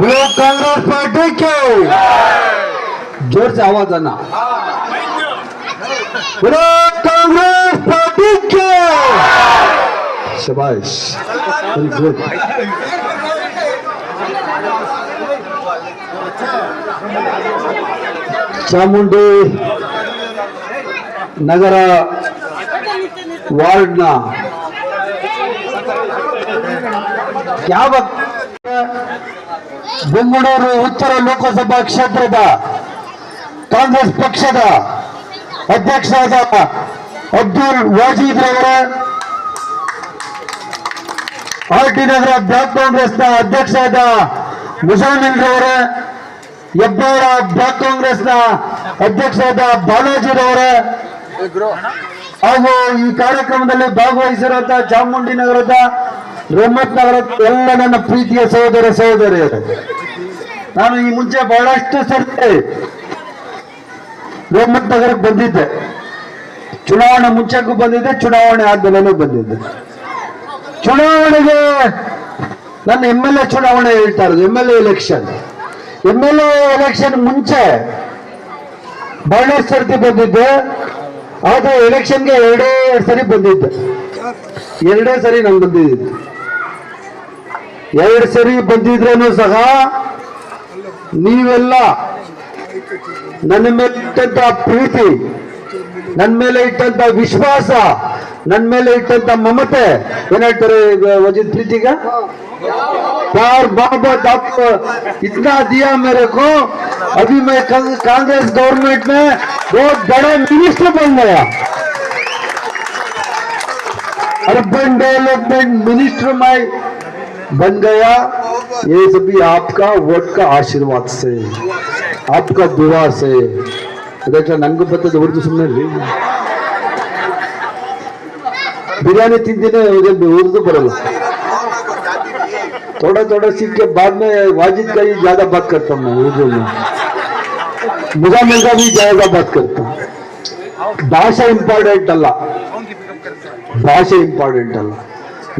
Congress party के जोर से आवाज आना। बोलो कांग्रेस पार्टी के शाबाश, वेरी गुड। ಚಾಮುಂಡಿ ನಗರ ವಾರ್ಡ್ನ ಯಾವ ಬೆಂಗಳೂರು ಉತ್ತರ ಲೋಕಸಭಾ ಕ್ಷೇತ್ರದ ಕಾಂಗ್ರೆಸ್ ಪಕ್ಷದ ಅಧ್ಯಕ್ಷರಾದ ಅಬ್ದುಲ್ ವಾಜೀದ್ ರವರ, ಆರ್ಟಿ ನಗರ ಬ್ಲಾಕ್ ಕಾಂಗ್ರೆಸ್ನ ಅಧ್ಯಕ್ಷರಾದ ಮುಜಾಮಿಲ್ ರವರ, ಹೆಬ್ಬಾಳ ಬ್ಲಾಕ್ ಕಾಂಗ್ರೆಸ್ನ ಅಧ್ಯಕ್ಷರಾದ ಬಾಲಾಜಿ ರವರ ಹಾಗೂ ಈ ಕಾರ್ಯಕ್ರಮದಲ್ಲಿ ಭಾಗವಹಿಸಿರುವಂತಹ ಚಾಮುಂಡಿ ನಗರದ ರೋಮತ್ ನಗರದ ಎಲ್ಲ ನನ್ನ ಪ್ರೀತಿಯ ಸಹೋದರ ಸಹೋದರಿಯರು, ನಾನು ಈ ಮುಂಚೆ ಬಹಳಷ್ಟು ಸರ್ತಿ ರೋಮತ್ ನಗರಕ್ಕೆ ಬಂದಿದ್ದೆ. ಚುನಾವಣೆ ಮುಂಚೆಗೂ ಬಂದಿದ್ದೆ, ಚುನಾವಣೆ ಆದ್ಮೇಲೆ ಬಂದಿದ್ದೆ. ಚುನಾವಣೆಗೆ ನನ್ನ MLA ಚುನಾವಣೆ ಹೇಳ್ತಾ ಇರೋದು, MLA ಎಲೆಕ್ಷನ್ ಮುಂಚೆ ಬಹಳಷ್ಟು ಸರ್ತಿ ಬಂದಿದ್ದೆ. ಆದ್ರೆ ಎಲೆಕ್ಷನ್ಗೆ ಎರಡೇ ಸರಿ ಬಂದಿದ್ದೆ. ಎರಡೇ ಸರಿ ನಾನು ಬಂದಿದ್ದೆ. ಎರಡು ಸರಿ ಬಂದಿದ್ರೇನು ಸಹ ನೀವೆಲ್ಲ ನನ್ನ ಮೇಲೆ ಇಟ್ಟಂತ ಪ್ರೀತಿ, ನನ್ನ ಮೇಲೆ ಇಟ್ಟಂತ ವಿಶ್ವಾಸ, ನನ್ನ ಮೇಲೆ ಇಟ್ಟಂತ ಮಮತೆ, ಏನ್ ಹೇಳ್ತಾರೆ ವಜೀದ್ ಪ್ರೀತಿಗ, प्यार मोहब्बत आपको इतना दिया मेरे को, अभी मैं कांग्रेस गवर्नमेंट में बहुत बड़ा मिनिस्टर बन गया, अर्बन डेवलपमेंट मिनिस्टर में बन गया। ये सभी आपका वोट का आशीर्वाद से, आपका दुआ से। ನಂಗೂ ಬರ್ತದೆ ಉರ್ದು, ಸುಮ್ಮನೆ बिरयानी ತಿಂತೀನಿ, उर्दू बरल। थोड़ा थोड़ा सीख के बाद में वाजिद का ही ज्यादा बात करता हूँ मैं उर्दू में, मुजामिल का भी ज्यादा बात करता हूँ। ಭಾಷೆ ಇಂಪಾರ್ಟೆಂಟ್ ಅಲ್ಲ, ಭಾಷೆ ಇಂಪಾರ್ಟೆಂಟ್ ಅಲ್ಲ,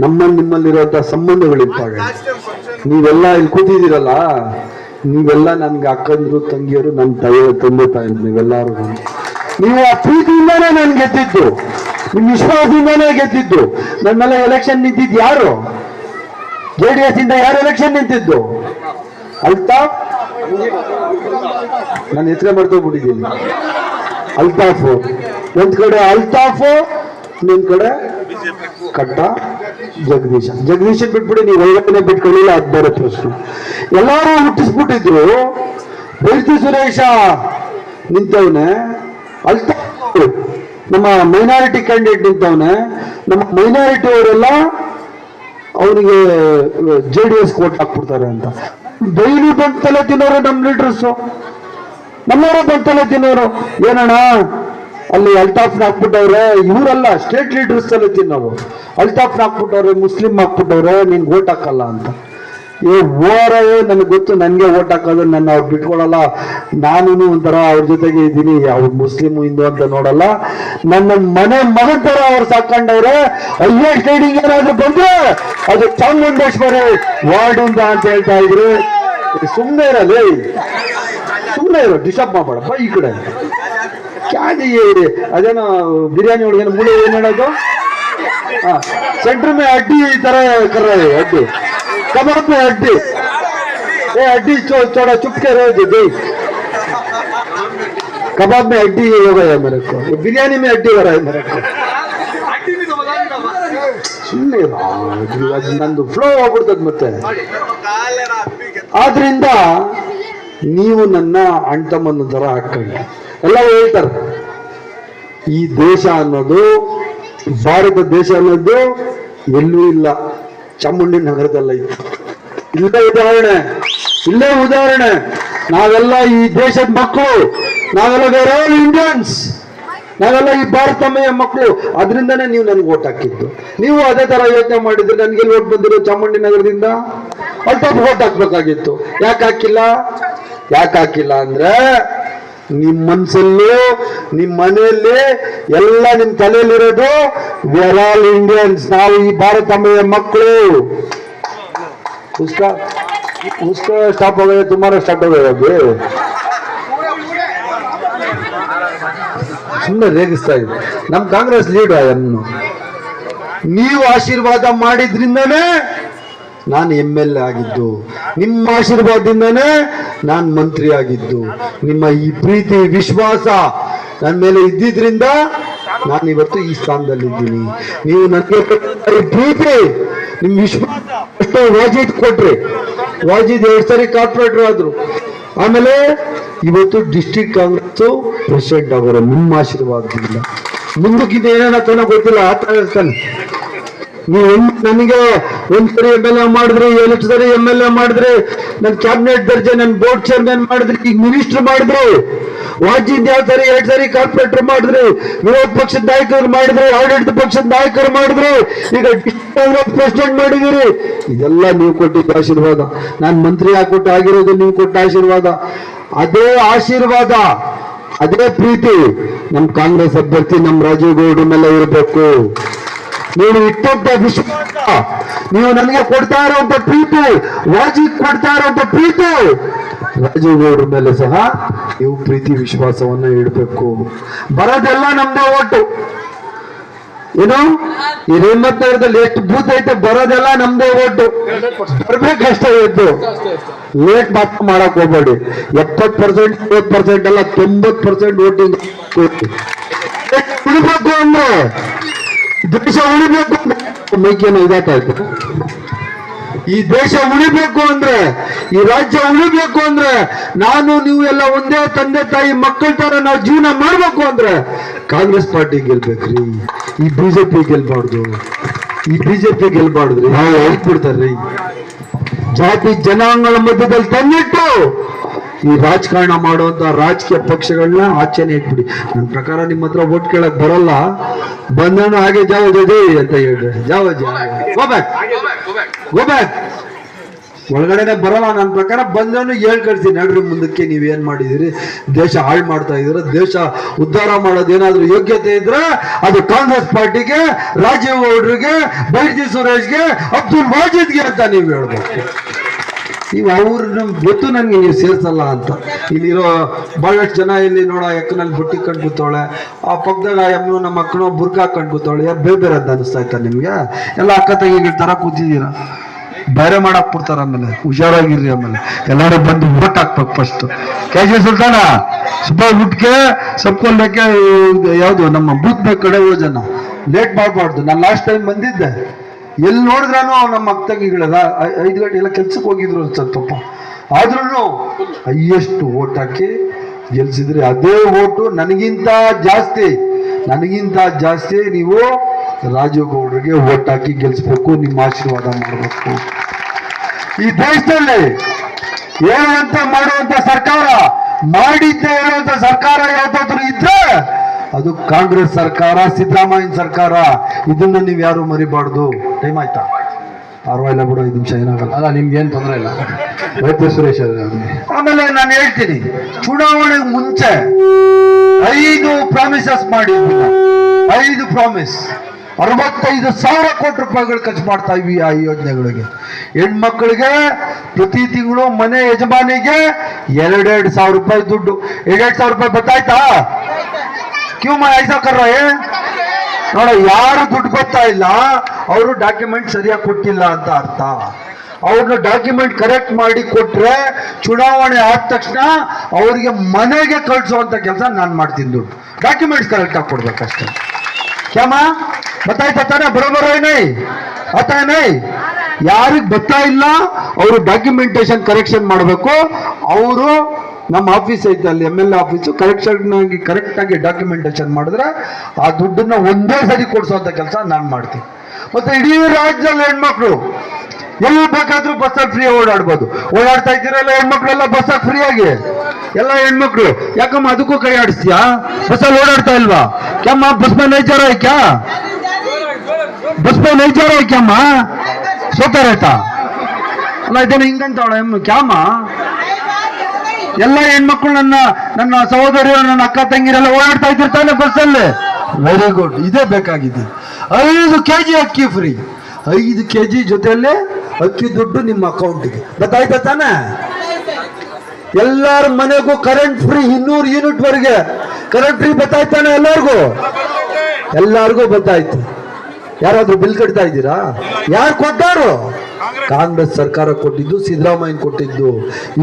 ನಿಮ್ಮಲ್ಲಿರುವಂತಹ ಸಂಬಂಧಗಳು ಇಂಪಾರ್ಟೆಂಟ್. ನೀವೆಲ್ಲ ಇಲ್ಲಿ ಕೂತಿದ್ದೀರಲ್ಲ, ನೀವೆಲ್ಲ ನನ್ಗೆ ಅಕ್ಕಂದ್ರು ತಂಗಿಯರು, ನನ್ನ ತಂದೆ ತಾಯಿ, ನೀವೆಲ್ಲರೂ ನೀವು ಆ ಪ್ರೀತಿಯಿಂದಾನೇ ನಾನು ಗೆದ್ದಿದ್ದು, ನಿಮ್ ವಿಶ್ವಾಸದಿಂದಾನೇ ಗೆದ್ದಿದ್ದು. ನನ್ನೆಲ್ಲ ಎಲೆಕ್ಷನ್ ನಿಂತಿದ್ದು ಯಾರು? JDS ಇಂದ ಯಾರು ಎಲೆಕ್ಷನ್ ನಿಂತಿದ್ದು? ಅಲ್ತಾಫ್, ನಾನು ಹೆಸರೇ ಮಾಡ್ತೋಗ್ಬಿಟ್ಟಿದ್ದೀನಿ. ಅಲ್ತಾಫ್ ಒಂದ್ ಕಡೆ, ಅಲ್ತಾಫ್ ನಿಮ್ ಕಡೆ ಕಟ್ಟ ಜಗದೀಶನ್ ಬಿಟ್ಬಿಡಿ, ನೀವು ಒಳಗಡೆ ಬಿಟ್ಕೊಳ್ಳಿಲ್ಲ, ಅದ್ ಬೇರೆ ಪ್ರಶ್ನೆ. ಎಲ್ಲಾರು ಹುಟ್ಟಿಸ್ಬಿಟ್ಟಿದ್ರು. ಬೆಳ್ತಿ ಸುರೇಶ ನಿಂತವನೆ, ಅಲ್ತಾಫ್ ನಮ್ಮ ಮೈನಾರಿಟಿ ಕ್ಯಾಂಡಿಡೇಟ್ ನಿಂತವನೆ. ನಮ್ಮ ಮೈನಾರಿಟಿ ಅವರೆಲ್ಲ ಅವನಿಗೆ JDS ಕೋಟ್ ಹಾಕ್ಬಿಡ್ತಾರೆ ಅಂತ ಡೈಲಿ ಬಂತಲೆ ತಿನ್ನೋರು ನಮ್ಮ ಲೀಡರ್ಸು, ನಮ್ಮವರು ಬಂತಲೆ ತಿನ್ನೋರು. ಏನಣ್ಣ ಅಲ್ಲಿ ಅಲ್ತಾಫ್ನ ಹಾಕ್ಬಿಟ್ಟವ್ರೆ, ಇವರೆಲ್ಲ ಸ್ಟೇಟ್ ಲೀಡರ್ಸ್ ಎಲ್ಲ ತಿನ್ನೋರು. ಅಲ್ತಾಫ್ನ ಹಾಕ್ಬಿಟ್ಟವ್ರೆ, ಮುಸ್ಲಿಂ ಹಾಕ್ಬಿಟ್ಟವ್ರೆ, ನೀನ್ ಓಟ್ ಹಾಕಲ್ಲ ಅಂತ. ನನಗೆ ಗೊತ್ತು, ನನ್ಗೆ ಓಟ್ ಹಾಕೋದು, ನನ್ನ ಅವ್ರು ಬಿಟ್ಕೊಳಲ್ಲ. ನಾನು ಒಂಥರ ಅವ್ರ ಜೊತೆಗೆ ಇದ್ದೀನಿ, ಅವ್ರು ಮುಸ್ಲಿಂ ಹಿಂದೂ ಅಂತ ನೋಡಲ್ಲ. ನನ್ನ ಮನೆ ಮಗನ ತರ ಅವ್ರು ಸಾಕೊಂಡವ್ರೆ. ಹೈಯೆಸ್ಟ್ ಲೀಡಿಂಗ್ ಏನಾದ್ರು ಬಂದ್ರೆ ಅದು ಚಾಮುಂಡೇಶ್ವರಿ ವಾರ್ಡಿಂದ ಅಂತ ಹೇಳ್ತಾ ಇದ್ರು. ಸುಮ್ಮನೆ ಇರಲಿ, ಸುಮ್ಮನೆ ಇರೋ, ಡಿಸ್ಟರ್ಬ್ ಮಾಡಬೇಡಪ್ಪ. ಈ ಕಡೆ ಕ್ಯಾದಿ ಅದೇನೋ ಬಿರಿಯಾನಿ ಒಳಗೇನೋ ಮೂಳೆ ಏನ್ ಹೇಳೋದು, ಸೆಂಟ್ರ್ ಮೇ ಅಡ್ಡಿ ಈ ತರ ಕರ್ರ ಅಡ್ಡಿ, कबाब में हड्डी, ये हड्डी थोड़ा चुप के रहो जी। कबाब में हड्डी हो गया मेरे को, बिरयानी में हड्डी हो रहा है मेरे को। सुनने ನಂದು ಫ್ಲೋ ಆಗ್ಬಿಡ್ತದೆ ಮತ್ತೆ. ಆದ್ರಿಂದ ನೀವು ನನ್ನ ಅಣ್ತಮ್ಮನ ತರ ಹಾಕೊಂಡು ಎಲ್ಲ ಹೇಳ್ತಾರೆ. ಈ ದೇಶ ಅನ್ನೋದು, ಭಾರತ ದೇಶ ಅನ್ನೋದು ಎಲ್ಲೂ ಇಲ್ಲ, ಚಾಮುಂಡಿ ನಗರದಲ್ಲ ಇತ್ತು. ಇಲ್ಲೇ ಉದಾಹರಣೆ. ನಾವೆಲ್ಲ ಈ ದೇಶದ ಮಕ್ಕಳು, ನಾವೆಲ್ಲ ಬೇರೆ ಇಂಡಿಯನ್ಸ್, ನಾವೆಲ್ಲ ಈ ಭಾರತಮಯ ಮಕ್ಕಳು. ಅದರಿಂದನೇ ನೀವು ನನ್ಗೆ ಓಟ್ ಹಾಕಿದ್ದು. ನೀವು ಅದೇ ತರ ಯೋಚನೆ ಮಾಡಿದ್ರೆ ನನ್ಗೆ ಓಟ್ ಬಂದಿರೋ ಚಾಮುಂಡಿ ನಗರದಿಂದ ಅಲ್ತಾಫ್ ಓಟ್ ಹಾಕ್ಬೇಕಾಗಿತ್ತು. ಯಾಕೆ ಹಾಕಿಲ್ಲ ಅಂದ್ರೆ ನಿಮ್ಮ ಮನಸ್ಸಲ್ಲೂ ನಿಮ್ಮ ಮನೆಯಲ್ಲಿ ಎಲ್ಲ ನಿಮ್ಮ ತಲೆಯಲ್ಲಿರೋದು ವಿ ಆರ್ ಆಲ್ ಇಂಡಿಯನ್ಸ್, ನಾವು ಈ ಭಾರತಮಯ ಮಕ್ಕಳು. उसका स्टॉप हो गया, तुम्हारा स्टार्ट हो गया अभी. ಸುಮ್ಮನೆ ರೇಗಿಸ್ತಾ ಇದೆ. ನಮ್ ಕಾಂಗ್ರೆಸ್ ಲೀಡ್ ಅನ್ನು ನೀವು ಆಶೀರ್ವಾದ ಮಾಡಿದ್ರಿಂದನೇ ನಾನು MLA ಆಗಿದ್ದು, ನಿಮ್ಮ ಆಶೀರ್ವಾದದಿಂದನೇ ನಾನು ಮಂತ್ರಿ ಆಗಿದ್ದು. ನಿಮ್ಮ ಈ ಪ್ರೀತಿ ವಿಶ್ವಾಸ ನನ್ನ ಮೇಲೆ ಇದ್ದಿದ್ರಿಂದ ನಾನು ಇವತ್ತು ಈ ಸ್ಥಾನದಲ್ಲಿದ್ದೀನಿ. ನೀವು ನನಗೆ ಪ್ರೀತಿ ನಿಮ್ ವಿಶ್ವಾಸ ಅಷ್ಟು ವಾಜಿದ್ ಕೊಟ್ರಿ. ವಾಜಿದ್ 2 ಸರಿ ಕಾರ್ಪೊರೇಟರ್ ಆದ್ರು. ಆಮೇಲೆ ಇವತ್ತು ಡಿಸ್ಟ್ರಿಕ್ಟ್ ಕಾಂಗ್ರೆಸ್ ಪ್ರೆಸಿಡೆಂಟ್ ಆಗೋರು ನಿಮ್ಮ ಆಶೀರ್ವಾದದಿಂದ. ಮುಂದಕ್ಕಿಂತ ಏನೇನೋ ಗೊತ್ತಿಲ್ಲ, ಆತ ಹೇಳ್ತಾನೆ. ನೀವು ನನಗೆ 1 ಸರಿ MLA ಮಾಡಿದ್ರಿ, 7 ಸರಿ MLA ಮಾಡಿದ್ರಿ, ನನ್ ಕ್ಯಾಬಿನೆಟ್ ದರ್ಜೆ, ನನ್ ಬೋರ್ಡ್ ಚೇರ್ಮನ್ ಮಾಡಿದ್ರಿ, ಈಗ ಮಿನಿಸ್ಟರ್ ಮಾಡಿದ್ರಿ. ವಾಜಿದ್ 2 ಸರಿ ಕಾರ್ಪೊರೇಟರ್ ಮಾಡಿದ್ರಿ, ವಿರೋಧ ಪಕ್ಷದ ನಾಯಕರು ಮಾಡಿದ್ರಿ, ಆಡಳಿತ ಪಕ್ಷದ ನಾಯಕರು ಮಾಡಿದ್ರಿ, ಈಗ ಡಿಸ್ಟ್ರಿಕ್ಟ್ ಕಾಂಗ್ರೆಸ್ ಪ್ರೆಸಿಡೆಂಟ್ ಮಾಡಿದಿರಿ. ಇದೆಲ್ಲ ನೀವು ಕೊಟ್ಟಿದ್ದ ಆಶೀರ್ವಾದ. ನಾನು ಮಂತ್ರಿ ಆಗಿಕೊಟ್ಟು ಆಗಿರೋದು ನೀವು ಕೊಟ್ಟ ಆಶೀರ್ವಾದ. ಅದೇ ಆಶೀರ್ವಾದ, ಅದೇ ಪ್ರೀತಿ ನಮ್ ಕಾಂಗ್ರೆಸ್ ಅಭ್ಯರ್ಥಿ ನಮ್ ರಾಜೀವ್ ಗೌಡ್ರ ಮೇಲೆ ಇರಬೇಕು. ನೀವು ಇಟ್ಟಂತ ವಿಶ್ವಾಸ, ನೀವು ನನಗೆ ಕೊಡ್ತಾ ಇರುವಂತ ಪ್ರೀತಿ, ವಾಜಿದ್ ಕೊಡ್ತಾ ಇರುವಂತ ಪ್ರೀತಿ, ರಾಜೀವ್ ಗೌಡ್ರ ಮೇಲೆ ಸಹ ನೀವು ಪ್ರೀತಿ ವಿಶ್ವಾಸವನ್ನ ಇಡಬೇಕು. ಬರೋದೆಲ್ಲ ನಮ್ದೇ ಓಟು. ಏನು ಈ ರೇಮತ್ನಗರದಲ್ಲಿ ಎಷ್ಟು ಬೂತ್ ಐತೆ, ಬರೋದೆಲ್ಲ ನಮ್ದೇ ಓಟು. ಬರ್ಬೇಕಷ್ಟೇ ಇವತ್ತು. ಲೇಟ್ ಮಾತ್ರ ಮಾಡಕ್ ಹೋಗ್ಬೇಡಿ. 70%, 50% ಅಲ್ಲ, 90% ವೋಟಿಂಗ್ ಉಳಿಬೇಕು ಅಂದ್ರೆ, ದೇಶ ಉಳಿಬೇಕು ಅಂದ್ರೆ ಮೈಕೇನು ಇದಾಯ್ತು. ಈ ದೇಶ ಉಳಿಬೇಕು ಅಂದ್ರೆ, ಈ ರಾಜ್ಯ ಉಳಿಬೇಕು ಅಂದ್ರೆ, ನಾನು ನೀವು ಎಲ್ಲ ಒಂದೇ ತಂದೆ ತಾಯಿ ಮಕ್ಕಳ ತರ ನಾವು ಜೀವನ ಮಾಡ್ಬೇಕು ಅಂದ್ರೆ ಕಾಂಗ್ರೆಸ್ ಪಾರ್ಟಿ ಗೆಲ್ಬೇಕ್ರಿ. ಈ ಬಿಜೆಪಿ ಗೆಲ್ಬಾರ್ದು. ಈ ಬಿಜೆಪಿ ಗೆಲ್ಬಾರ್ದ್ರಿ. ನಾವು ಹೇಳ್ಬಿಡ್ತಾರ್ರಿ. ಜಾತಿ ಜನಾಂಗಗಳ ಮಧ್ಯದಲ್ಲಿ ತಂದಿಟ್ಟು ಈ ರಾಜಕಾರಣ ಮಾಡುವಂತ ರಾಜಕೀಯ ಪಕ್ಷಗಳನ್ನ ಆಚೆನೆ ಇಟ್ಬಿಡಿ. ನನ್ನ ಪ್ರಕಾರ ನಿಮ್ಮ ಹತ್ರ ಓಟ್ ಕೇಳಕ್ ಬರಲ್ಲ. ಬಂದನು ಹಾಗೆ ಜಾವ ಜದೇ ಅಂತ ಹೇಳ್ರಿ. ಜಾವ ಗೋ ಬ್ಯಾಕ್. ಒಳಗಡೆನೆ ಬರಲ್ಲ. ನನ್ನ ಪ್ರಕಾರ ಬಂದನು ಕಳ್ಸಿ, ನಡ್ರಿ ಮುಂದಕ್ಕೆ ನೀವೇನ್ ಮಾಡಿದಿರಿ, ದೇಶ ಹಾಳು ಮಾಡ್ತಾ ಇದ್ರ, ದೇಶ ಉದ್ಧಾರ ಮಾಡೋದೇನಾದ್ರೂ ಯೋಗ್ಯತೆ ಇದ್ರೆ ಅದು ಕಾಂಗ್ರೆಸ್ ಪಾರ್ಟಿಗೆ, ರಾಜೀವ್ ಗೌಡ್ರಿಗೆ, ಬೈರ್ಜಿ ಸುರೇಶ್ಗೆ, ಅಬ್ದುಲ್ ವಾಜಿದ್ಗೆ ಅಂತ ನೀವು ಹೇಳ್ಬೇಕು. ನೀವು ಅವ್ರನ್ನ ಗೊತ್ತು ನನಗೆ ನೀವು ಸೇರ್ಸಲ್ಲ ಅಂತ. ಇಲ್ಲಿರೋ ಬಹಳಷ್ಟು ಜನ ಇಲ್ಲಿ ನೋಡ ಎಕ್ಕನಲ್ಲಿ ಬುಟ್ಟಿ ಕಂಡು ಕೂತವಳೆ, ಆ ಪಕ್ಕದಾಗ ಎಮ್ಮನು ನಮ್ಮ ಅಕ್ಕನೋ ಬುರ್ಕ ಹಾಕೊಂಡು ಕೂತವಳೆ. ಬೇರೆ ಬೇರೆ ಅಂತ ಅನಿಸ್ತಾ ಇತ್ತ ನಿಮ್ಗೆ? ಎಲ್ಲ ಅಕ್ಕ ತಂಗಿಗಳ ತರ ಕೂತಿದ್ದೀರ, ಬೇರೆ ಮಾಡಕ್ ಬಿಡ್ತಾರ. ಆಮೇಲೆ ಹುಷಾರಾಗಿರ್ರಿ. ಆಮೇಲೆ ಎಲ್ಲರೂ ಬಂದು ಓಟ್ ಹಾಕ್ಬೇಕು. ಫಸ್ಟ್ KG ಸುಲ್ತಾನ ಸುಬ್ಬ ಗುಟ್ಕೆ ಸಬ್ಕೊಲ್ಬೇಕೆ, ಯಾವ್ದು ನಮ್ಮ ಬೂತ್ ಬೇಕ್ ಕಡೆ ಜನ ಲೇಟ್ ಮಾಡಬಾರ್ದು. ನಾನು ಲಾಸ್ಟ್ ಟೈಮ್ ಬಂದಿದ್ದೆ, ಎಲ್ಲಿ ನೋಡಿದ್ರಾನು ನಮ್ಮ ಅಕ್ಕ ತಂಗಿಗಳದ 5 ಗಂಟೆ ಎಲ್ಲ ಕೆಲ್ಸಕ್ಕೆ ಹೋಗಿದ್ರು ಸ್ವಲ್ಪ. ಆದ್ರೂ ಹೈಯೆಸ್ಟ್ ಓಟ್ ಹಾಕಿ ಗೆಲ್ಸಿದ್ರಿ. ಅದೇ ಓಟು ನನಗಿಂತ ಜಾಸ್ತಿ ನೀವು ರಾಜೀವ್ ಗೌಡ್ರಿಗೆ ಓಟ್ ಹಾಕಿ ಗೆಲ್ಸ್ಬೇಕು. ನಿಮ್ಮ ಆಶೀರ್ವಾದ ಮಾಡಬೇಕು. ಈ ದೇಶದಲ್ಲಿ ಹೇಳುವಂತ ಮಾಡುವಂತ ಸರ್ಕಾರ, ಮಾಡಿದ್ದೇ ಇರುವಂತ ಸರ್ಕಾರ ಯಾವ್ದಾದ್ರು ಇದ್ರೆ ಅದು ಕಾಂಗ್ರೆಸ್ ಸರ್ಕಾರ, ಸಿದ್ದರಾಮಯ್ಯ ಸರ್ಕಾರ. ಇದನ್ನ ನೀವು ಯಾರು ಮರಿಬಾರ್ದು. ಟೈಮ್ ಆಯ್ತಾ? ಪರವಾಗಿಲ್ಲ ಬಿಡು, 5 ನಿಮಿಷ ಏನಾಗಲ್ಲ. ಅಲ್ಲ, ನಿಮ್ಗೆ ಏನ್ ತೊಂದರೆ ಇಲ್ಲ. ವೈದ್ಯ ಸುರೇಶ್ ಆಮೇಲೆ ನಾನು ಹೇಳ್ತೀನಿ, ಚುನಾವಣೆಗೆ ಮುಂಚೆ 5 ಪ್ರಾಮಿಸಸ್ ಮಾಡಿದ್ವಿ. 5 ಪ್ರಾಮಿಸ್, 65,000 ಕೋಟಿ ರೂಪಾಯಿಗಳು ಖರ್ಚು ಮಾಡ್ತಾ ಇವಿ ಆ ಯೋಜನೆಗಳಿಗೆ. ಹೆಣ್ಮಕ್ಳಿಗೆ ಪ್ರತಿ ತಿಂಗಳು ಮನೆ ಯಜಮಾನಿಗೆ 2,000 ರೂಪಾಯಿ ದುಡ್ಡು. 2,000 ರೂಪಾಯಿ ಗೊತ್ತಾಯ್ತಾ? ಕ್ಯೂ ಐಸಾ ಕರ್ರ ನೋಡ, ಯಾರು ದುಡ್ಡು ಬರ್ತಾ ಇಲ್ಲ ಅವರು ಡಾಕ್ಯುಮೆಂಟ್ ಸರಿಯಾಗಿ ಕೊಟ್ಟಿಲ್ಲ ಅಂತ ಅರ್ಥ. ಅವ್ರನ್ನ ಡಾಕ್ಯುಮೆಂಟ್ ಕರೆಕ್ಟ್ ಮಾಡಿ ಕೊಟ್ರೆ ಚುನಾವಣೆ ಆದ ತಕ್ಷಣ ಅವರಿಗೆ ಮನೆಗೆ ಕಳಿಸುವಂತ ಕೆಲಸ ನಾನು ಮಾಡ್ತೀನಿ. ದುಡ್ಡು ಡಾಕ್ಯುಮೆಂಟ್ಸ್ ಕರೆಕ್ಟ್ ಆಗಿ ಕೊಡ್ಬೇಕಷ್ಟೇ. ಕ್ಯಾಮ ಬತ್ತಾಯ್ತಾ ತಾನೆ? ಬರೋಬರ ಏನೇ ಯಾರಿಗೆ ಬರ್ತಾ ಇಲ್ಲ ಅವರು ಡಾಕ್ಯುಮೆಂಟೇಶನ್ ಕರೆಕ್ಷನ್ ಮಾಡಬೇಕು. ಅವರು ನಮ್ಮ ಆಫೀಸ್ ಐತೆ ಅಲ್ಲಿ, MLA ಆಫೀಸು, ಕರೆಕ್ಟ್ ಆಗಿ ಡಾಕ್ಯುಮೆಂಟೇಶನ್ ಮಾಡಿದ್ರೆ ಆ ದುಡ್ಡನ್ನ ಒಂದೇ ಸರಿ ಕೊಡಿಸುವಂತ ಕೆಲಸ ನಾನು ಮಾಡ್ತೀನಿ. ಮತ್ತೆ ಇಡೀ ರಾಜ್ಯದಲ್ಲಿ ಹೆಣ್ಮಕ್ಳು ಎಲ್ಲಿ ಬೇಕಾದ್ರೂ ಬಸ್ಸಲ್ಲಿ ಫ್ರೀ ಓಡಾಡ್ಬೋದು. ಓಡಾಡ್ತಾ ಇದ್ದೀರಲ್ಲ ಹೆಣ್ಮಕ್ಳೆಲ್ಲ ಬಸ್ಸಾಗಿ ಫ್ರೀ ಆಗಿ ಎಲ್ಲ ಹೆಣ್ಮಕ್ಳು. ಯಾಕಮ್ಮ ಅದಕ್ಕೂ ಕೈ ಆಡಿಸ್ತೀಯಾ? ಬಸ್ಸಲ್ಲಿ ಓಡಾಡ್ತಾ ಇಲ್ವಾ? ಕ್ಯಾಮ್ಮ ಬಸ್ ಮೇ ನೈ ಜಾ ರಹಾ ಹೈ ಕ್ಯಾ? ಬಸ್ ಮೇ ನೈ ಜಾ ರಹಾ ಹೈ ಕ್ಯಾಮ್ಮ? ಸೋತಾ रहता ಅಲ್ಲ, ಇದೇನು ಹಿಂಗಂತವಳ ಕ್ಯಾಮ? ಎಲ್ಲ ಹೆಣ್ಮಕ್ಳು ನನ್ನ ಸಹೋದರಿಯರು, ನನ್ನ ಅಕ್ಕ ತಂಗಿರೆಲ್ಲ ಓಡಾಡ್ತಾ ಇದ್ದಿರ್ತಾನೆ ಬಸ್ಸಲ್ಲಿ. ವೆರಿ ಗುಡ್, ಇದೇ ಬೇಕಾಗಿದೆ. 5 kg ಅಕ್ಕಿ ಫ್ರೀ. 5 kg ಜೊತೆಯಲ್ಲಿ ಅಕ್ಕಿ ದುಡ್ಡು ನಿಮ್ಮ ಅಕೌಂಟಿಗೆ ಗೊತ್ತಾಯ್ತಾ ತಾನೆ? ಎಲ್ಲಾರ ಮನೆಗೂ ಕರೆಂಟ್ ಫ್ರೀ 200 ಯೂನಿಟ್ ವರೆಗೆ ಕರೆಂಟ್ ಫ್ರೀ ಗೊತ್ತಾಯ್ತಾನೆ ಎಲ್ಲಾರ್ಗೂ ಗೊತ್ತಾಯ್ತು. ಯಾರಾದ್ರೂ ಬಿಲ್ ಕಟ್ತಾ ಇದ್ದೀರಾ? ಯಾರು ಕೊಟ್ಟಾರು? ಕಾಂಗ್ರೆಸ್ ಸರ್ಕಾರ ಕೊಟ್ಟಿದ್ದು, ಸಿದ್ದರಾಮಯ್ಯ ಕೊಟ್ಟಿದ್ದು.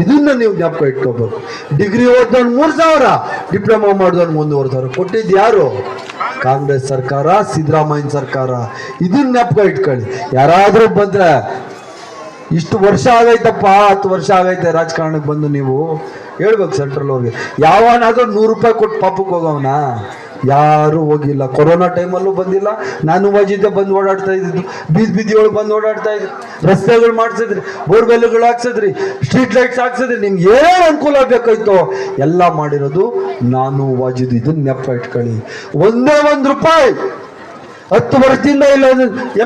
ಇದನ್ನ ನೀವು ಜ್ಞಾಪಕ ಇಟ್ಕೋಬೇಕು. ಡಿಗ್ರಿ ಓದೋನ್ 3,000, ಡಿಪ್ಲೊಮಾ ಮಾಡಿದವನ್ 1,500 ಕೊಟ್ಟಿದ್ದು ಯಾರು? ಕಾಂಗ್ರೆಸ್ ಸರ್ಕಾರ, ಸಿದ್ದರಾಮಯ್ಯ ಸರ್ಕಾರ. ಇದನ್ನ ಜ್ಞಾಪಕ ಇಟ್ಕೊಳ್ಳಿ. ಯಾರಾದ್ರೂ ಬಂದ್ರೆ ಇಷ್ಟು ವರ್ಷ ಆಗೈತಪ್ಪ, 10 ವರ್ಷ ಆಗೈತೆ ರಾಜಕಾರಣಕ್ಕೆ ಬಂದು, ನೀವು ಹೇಳ್ಬೇಕು ಸೆಂಟ್ರಲ್ ಅವ್ರಿಗೆ. ಯಾವನಾದ್ರೂ 100 ರೂಪಾಯಿ ಕೊಟ್ಟು ಪಾಪಕ್ಕೆ ಹೋಗವನ? ಯಾರು ಹೋಗಿಲ್ಲ. ಕೊರೋನಾ ಟೈಮಲ್ಲೂ ಬಂದಿಲ್ಲ. ನಾನು ವಾಜಿದ್ದೆ ಬಂದು ಓಡಾಡ್ತಾ ಇದ್ದಿದ್ದು, ಬೀದಿ ಒಳಗೆ ಬಂದು ಓಡಾಡ್ತಾ ಇದ್ರು, ರಸ್ತೆಗಳು ಮಾಡಿಸಿದ್ರಿ, ಬೋರ್ವೆಲ್ಗಳು ಹಾಕ್ಸಿದ್ರಿ, ಸ್ಟ್ರೀಟ್ ಲೈಟ್ಸ್ ಹಾಕ್ಸಿದ್ರಿ. ನಿಮ್ಗೆ ಏನು ಅನುಕೂಲ ಬೇಕಾಯ್ತೋ ಎಲ್ಲ ಮಾಡಿರೋದು ನಾನು ವಾಜಿದ್. ಇದನ್ನ ನೆಪ ಇಟ್ಕೊಳ್ಳಿ. ಒಂದೇ 1 ರೂಪಾಯಿ 10 ವರ್ಷದಿಂದ ಇಲ್ಲ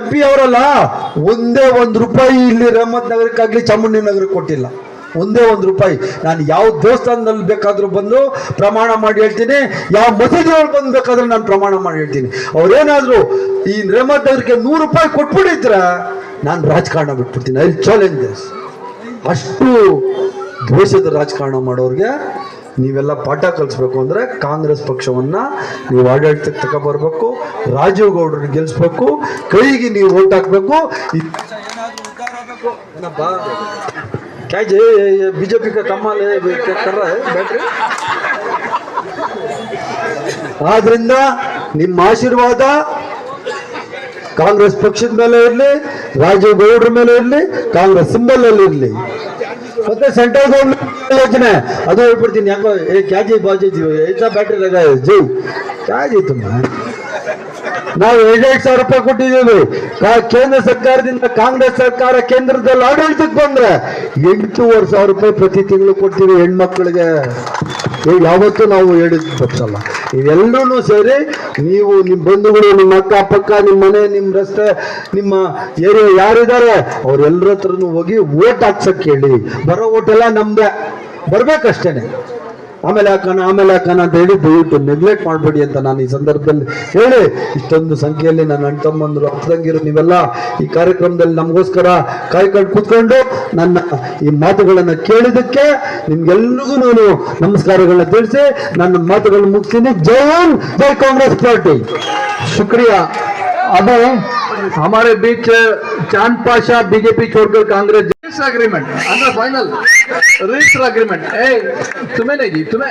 MP ಅವರಲ್ಲ, ಒಂದೇ 1 ರೂಪಾಯಿ ಇಲ್ಲಿ ರೆಹಮತ್ ನಗರಕ್ಕಾಗ್ಲಿ ಚಾಮುಂಡಿ ನಗರಕ್ಕೆ ಕೊಟ್ಟಿಲ್ಲ. ಒಂದೇ 1 ರೂಪಾಯಿ. ನಾನು ಯಾವ ದೇವಸ್ಥಾನದಲ್ಲಿ ಬೇಕಾದ್ರೂ ಬಂದು ಪ್ರಮಾಣ ಮಾಡಿ ಹೇಳ್ತೀನಿ, ಯಾವ ಮಸೀದಿ ಒಳಗೆ ಬಂದು ಬೇಕಾದ್ರೂ ನಾನು ಪ್ರಮಾಣ ಮಾಡಿ ಹೇಳ್ತೀನಿ. ಅವ್ರೇನಾದ್ರು ಈ ರೆಹಮತ್ ನಗರಕ್ಕೆ 100 ರೂಪಾಯಿ ಕೊಟ್ಬಿಟ್ಟಿದ್ರ ನಾನು ರಾಜಕಾರಣ ಬಿಟ್ಬಿಡ್ತೀನಿ. I challenge this. ಅಷ್ಟು ದ್ವೇಷದ ರಾಜಕಾರಣ ಮಾಡೋರಿಗೆ ನೀವೆಲ್ಲ ಪಾಠ ಕಲಿಸ್ಬೇಕು. ಅಂದರೆ ಕಾಂಗ್ರೆಸ್ ಪಕ್ಷವನ್ನು ನೀವು ಆಡಳಿತಕ್ಕೆ ತಗೊಬರ್ಬೇಕು, ರಾಜೀವ್ ಗೌಡ್ರನ್ನ ಗೆಲ್ಲಿಸ್ಬೇಕು, ಕೈಗೆ ನೀವು ಓಟ್ ಹಾಕಬೇಕು. बीजेपी का कमाल है, कर रहा है बैटरी. ಆದ್ರಿಂದ ನಿಮ್ಮ ಆಶೀರ್ವಾದ ಕಾಂಗ್ರೆಸ್ ಪಕ್ಷದ ಮೇಲೆ ಇರಲಿ, ರಾಜೀವ್ ಗೌಡ್ರ ಮೇಲೆ ಇರಲಿ, ಕಾಂಗ್ರೆಸ್ ಸಿಂಬಲ್ ಅಲ್ಲಿ ಇರಲಿ. ಮತ್ತೆ ಸೆಂಟ್ರಲ್ ಗೌರ್ಮೆಂಟ್ ಯೋಜನೆ ಅದು ಹೇಳ್ಬಿಡ್ತೀನಿ. ಯಾಕೋ ಕ್ಯಾಜಿ ಬಾಜಿ ಐಸಾ ಬ್ಯಾಟ್ರಿ ಲಗ ಜೈ ಕ್ಯಾಜಿ ತುಂಬ. ನಾವು 2,000 ರೂಪಾಯಿ ಕೊಟ್ಟಿದ್ದೀವಿ. ಕೇಂದ್ರ ಸರ್ಕಾರದಿಂದ ಕಾಂಗ್ರೆಸ್ ಸರ್ಕಾರ ಕೇಂದ್ರದಲ್ಲಿ ಆಡಳಿತಕ್ಕೆ ಬಂದ್ರೆ 8,500 ರೂಪಾಯಿ ಪ್ರತಿ ತಿಂಗಳು ಕೊಡ್ತೀವಿ ಹೆಣ್ಮಕ್ಳಿಗೆ. ಯಾವತ್ತೂ ನಾವು ಹೇಳಿದ್ ತಪ್ಪಲ್ಲ. ಇವೆಲ್ಲರೂ ಸೇರಿ ನೀವು ನಿಮ್ಮ ಬಂಧುಗಳು, ನಿಮ್ಮ ಅಕ್ಕಪಕ್ಕ, ನಿಮ್ಮ ಮನೆ, ನಿಮ್ಮ ರಸ್ತೆ, ನಿಮ್ಮ ಏರಿಯಾ ಯಾರಿದ್ದಾರೆ ಅವ್ರೆಲ್ಲರ ಹತ್ರನೂ ಹೋಗಿ ಓಟ್ ಹಾಕ್ಸಕ್ಕೆ ಹೇಳಿ. ಬರೋ ಓಟೆಲ್ಲ ನಮ್ದೆ, ಬರ್ಬೇಕಷ್ಟೇನೆ. ಆಮೇಲೆ ಹಾಕೋಣ ಅಂತ ಹೇಳಿ ದಯವಿಟ್ಟು ನೆಗ್ಲೆಕ್ಟ್ ಮಾಡಬೇಡಿ ಅಂತ ನಾನು ಈ ಸಂದರ್ಭದಲ್ಲಿ ಹೇಳಿ, ಇಷ್ಟೊಂದು ಸಂಖ್ಯೆಯಲ್ಲಿ ನನ್ನ ಅಣ್ಣ ತಮ್ಮಂದರು, ಅಕ್ಕಂಗಿರು ನೀವೆಲ್ಲ ಈ ಕಾರ್ಯಕ್ರಮದಲ್ಲಿ ನಮಗೋಸ್ಕರ ಕಾಯ್ಕೊಂಡು ಕೂತ್ಕೊಂಡು ನನ್ನ ಈ ಮಾತುಗಳನ್ನು ಕೇಳಿದ್ದಕ್ಕೆ ನಿಮ್ಗೆಲ್ರಿಗೂ ನಾನು ನಮಸ್ಕಾರಗಳನ್ನ ತಿಳಿಸಿ ನನ್ನ ಮಾತುಗಳನ್ನು ಮುಗಿಸ್ತೀನಿ. ಜೈ ಹಿಂದ್, ಜೈ कांग्रेस पार्टी. शुक्रिया. अब हमारे बीच चांद पाशा बीजेपी छोड़कर Congress agreement under final register agreement. ए तुम्हें नहीं जी, तुम्हें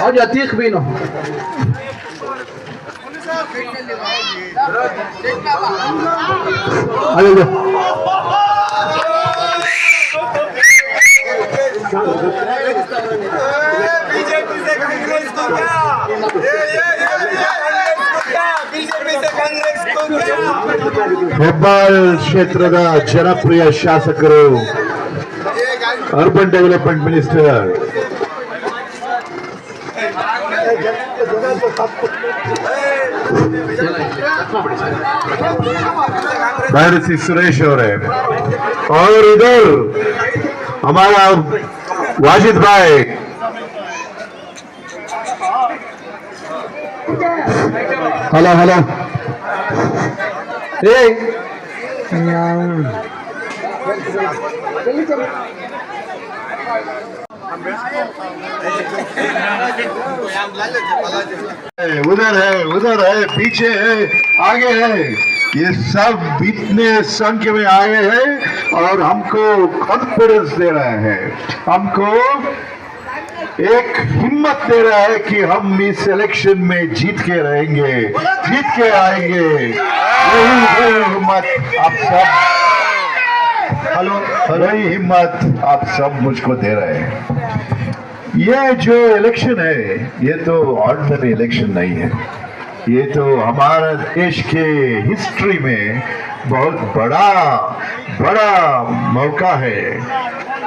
आज अतीक भी नो बीजेपी से कांग्रेस को क्या, ಹೆಬ್ಬಾಳ್ ಕ್ಷೇತ್ರದ ಜನಪ್ರಿಯ ಶಾಸಕರು, urban development minister Bharathi Suresh ಅವರೇ, और इधर हमारा वाजिद भाई, हेलो हेलो. उधर है, पीछे है, आगे है. ये सब इतने संख्या में आए हैं और हमको कॉन्फिडेंस दे रहे हैं, हमको एक हिम्मत दे रहा है कि हम इस इलेक्शन में जीत के रहेंगे, जीत के आएंगे. वही हिम्मत आप सब, हेलो, वही हिम्मत आप सब मुझको दे रहे हैं. ये जो इलेक्शन है, ये तो ऑर्डिनरी इलेक्शन नहीं है. ये तो हमारे देश के हिस्ट्री में बहुत बड़ा मौका है.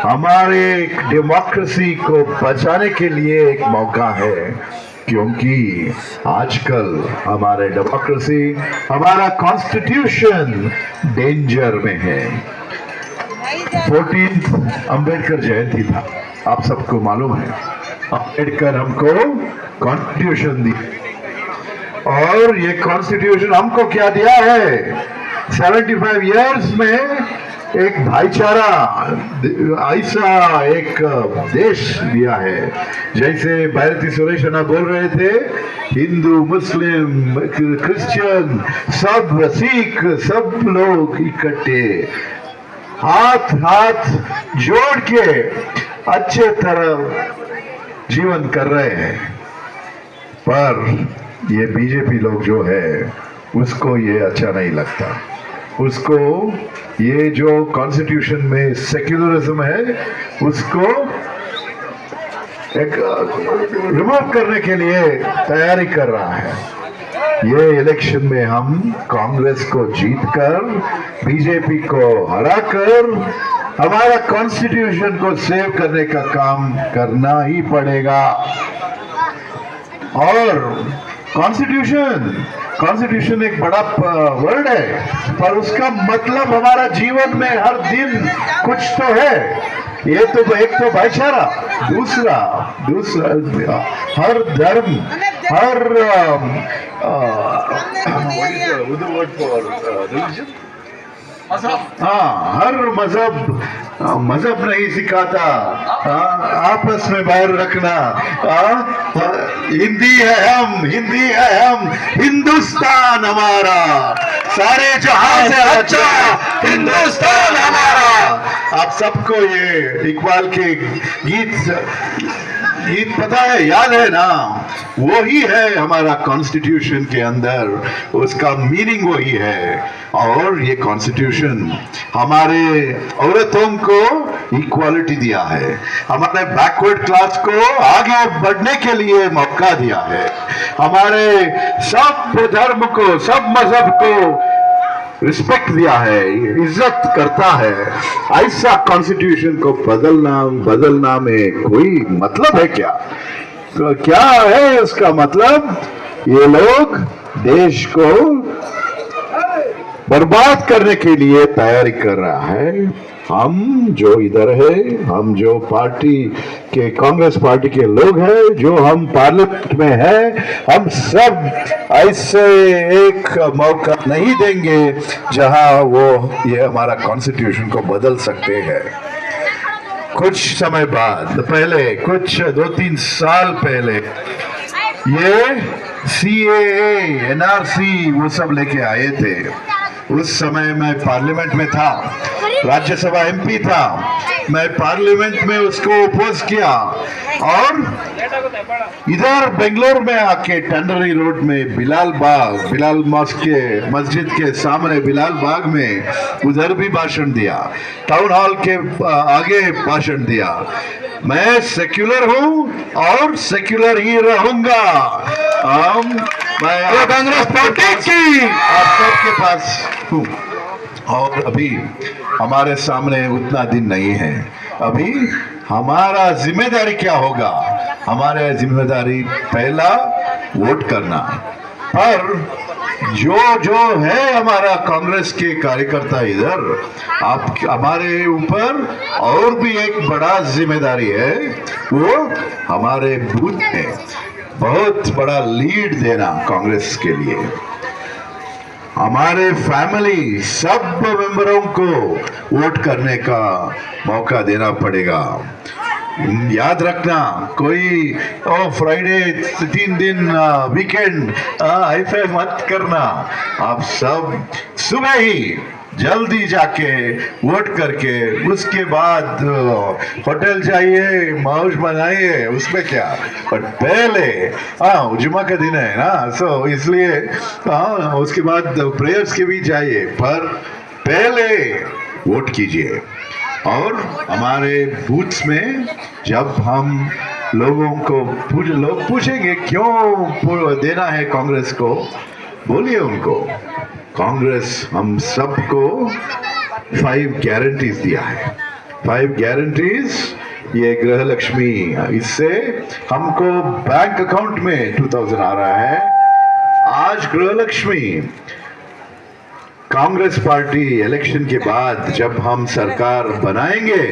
हमारे डेमोक्रेसी को बचाने के लिए एक मौका है, क्योंकि आजकल हमारे डेमोक्रेसी, हमारा कॉन्स्टिट्यूशन डेंजर में है. 14 अंबेडकर जयंती था, आप सबको मालूम है. अंबेडकर हमको कॉन्स्टिट्यूशन दी, और ये कॉन्स्टिट्यूशन हमको क्या दिया है? 75 इयर्स में एक भाईचारा ऐसा एक देश दिया है। जैसे भारती सुरेश अन्ना बोल रहे थे, हिंदू मुस्लिम क्रिश्चियन सब सिख सब लोग इकट्ठे हाथ हाथ जोड़ के अच्छे तरह जीवन कर रहे हैं। पर ये बीजेपी लोग जो है उसको ये अच्छा नहीं लगता। उसको ये जो कॉन्स्टिट्यूशन में सेक्युलरिज्म है उसको एक रिमूव करने के लिए तैयारी कर रहा है। ये इलेक्शन में हम कांग्रेस को जीतकर बीजेपी को हराकर हमारा कॉन्स्टिट्यूशन को सेव करने का काम करना ही पड़ेगा। और कॉन्स्टिट्यूशन एक बड़ा वर्ड है, पर उसका मतलब हमारा जीवन में हर दिन कुछ तो है। ये तो एक तो भाईचारा, दूसरा हर धर्म, हर हर मजहब नहीं सिखाता आपस में बैर रखना। हिंदी है हम, हिंदुस्तान हमारा, सारे जहां से अच्छा हिंदुस्तान हमारा। आप सबको ये इकबाल के गीत पता है, याद है ना? वही है हमारा कॉन्स्टिट्यूशन के अंदर, उसका मीनिंग वही है। और ये कॉन्स्टिट्यूशन हमारे औरतों को इक्वालिटी दिया है, हमारे बैकवर्ड क्लास को आगे बढ़ने के लिए मौका दिया है, हमारे सब धर्म को, सब मजहब को रिस्पेक्ट दिया है, इज्जत करता है। ऐसा कॉन्स्टिट्यूशन को बदलना में कोई मतलब है क्या? तो क्या है उसका मतलब? ये लोग देश को बर्बाद करने के लिए तैयारी कर रहा है। हम जो इधर है, हम जो पार्टी के कांग्रेस पार्टी के लोग हैं, जो हम पार्लियामेंट में हैं, हम सब ऐसे एक मौका नहीं देंगे जहां वो ये हमारा कॉन्स्टिट्यूशन को बदल सकते हैं। कुछ समय बाद पहले, कुछ 2-3 साल पहले ये CAA, NRC वो सब लेके आए थे। उस समय मैं पार्लियामेंट में था, राज्यसभा MP था, मैं पार्लियामेंट में उसको अपोज किया। और इधर बेंगलोर में आके टंडरी रोड में बिलाल मॉस्क के मस्जिद के सामने बिलाल बाग में उधर भी भाषण दिया, टाउन हॉल के आगे भाषण दिया। मैं सेक्युलर हूं और सेक्युलर ही रहूंगा। मैं कांग्रेस पार्टी की आप सबके पास हूं। और अभी हमारे सामने उतना दिन नहीं है। अभी हमारा जिम्मेदारी क्या होगा? हमारे जिम्मेदारी पहला वोट करना। पर जो है हमारा कांग्रेस के कार्यकर्ता इधर, आप हमारे ऊपर और भी एक बड़ा जिम्मेदारी है, वो हमारे बूथ में बहुत बड़ा लीड देना कांग्रेस के लिए। हमारे फैमिली सब मेंबरों को वोट करने का मौका देना पड़ेगा। याद रखना, कोई फ्राइडे 3 दिन वीकेंड ऐसे मत करना। आप सब सुबह ही जल्दी जाके वोट करके उसके बाद होटल जाइए, मौज बनाइए, उसमें क्या। पर पहले जुमा का दिन है ना, सो इसलिए उसके बाद प्रेयर्स के भी जाइए, पर पहले वोट कीजिए। और हमारे बूथ्स में जब हम लोगों को लोग पूछेंगे क्यों देना है कांग्रेस को, बोलिए उनको कांग्रेस हम सबको 5 गारंटीज दिया है। 5 गारंटीज, ये गृह लक्ष्मी, इससे हमको बैंक अकाउंट में 2000 आ रहा है। आज गृह लक्ष्मी कांग्रेस पार्टी इलेक्शन के बाद जब हम सरकार बनाएंगे,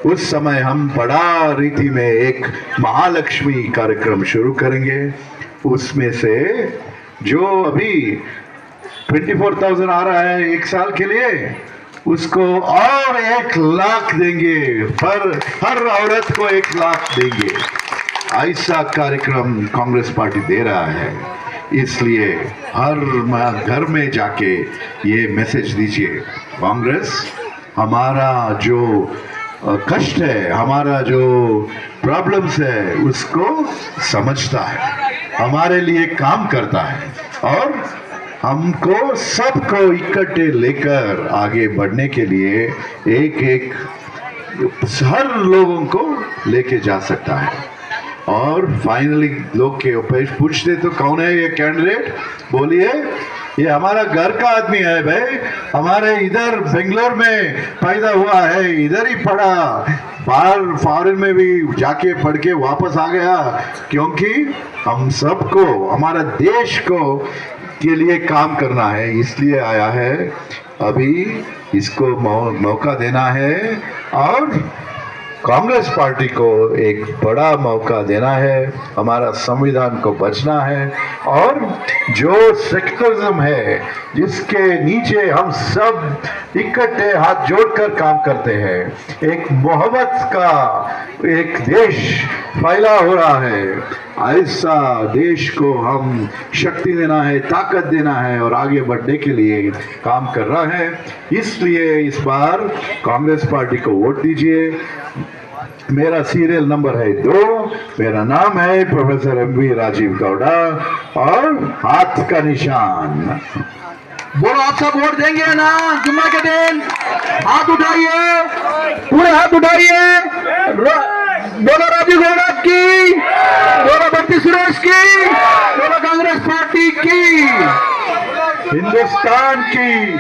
उस समय हम बड़ा रीति में एक महालक्ष्मी कार्यक्रम शुरू करेंगे। उसमें से जो अभी 24,000 आ रहा है एक साल के लिए, उसको और 1 लाख देंगे, पर हर औरत को 1 लाख देंगे। ऐसा कार्यक्रम कांग्रेस पार्टी दे रहा है। इसलिए हर घर में जाके ये मैसेज दीजिए, कांग्रेस हमारा जो कष्ट है, हमारा जो प्रॉब्लम्स है, उसको समझता है, हमारे लिए काम करता है और हमको सबको इकट्ठे लेकर आगे बढ़ने के लिए एक एक हर लोगों को लेके जा सकता है। और फाइनली लोग के पूछते तो कौन है ये कैंडिडेट, बोलिए ये हमारा घर का आदमी है भाई, हमारे इधर बेंगलोर में पैदा हुआ है, इधर ही पढ़ा, बाहर फॉरेन में भी जाके पढ़ के वापस आ गया, क्योंकि हम सबको हमारा देश को के लिए काम करना है, इसलिए आया है। अभी इसको मौका देना है और कांग्रेस पार्टी को एक बड़ा मौका देना है, हमारा संविधान को बचना है और जो सेक्युलरिज्म है जिसके नीचे हम सब इकट्ठे हाथ जोड़कर काम करते हैं, एक मोहब्बत का एक देश फैला हो रहा है, ऐसा देश को हम शक्ति देना है, ताकत देना है और आगे बढ़ने के लिए काम कर रहा है। इसलिए इस बार कांग्रेस पार्टी को वोट दीजिए। मेरा सीरियल नंबर है 2, मेरा नाम है प्रोफेसर एमवी राजीव गौड़ा और हाथ का निशान। बोलो आप सब वोट देंगे ना जुम्मा के दिन? हाथ उठाइए, पूरे हाथ उठाइए। बोलो राजीव गौड़ा की, बोलो भक्ति सुरेश की, बोलो कांग्रेस पार्टी की, हिंदुस्तान की।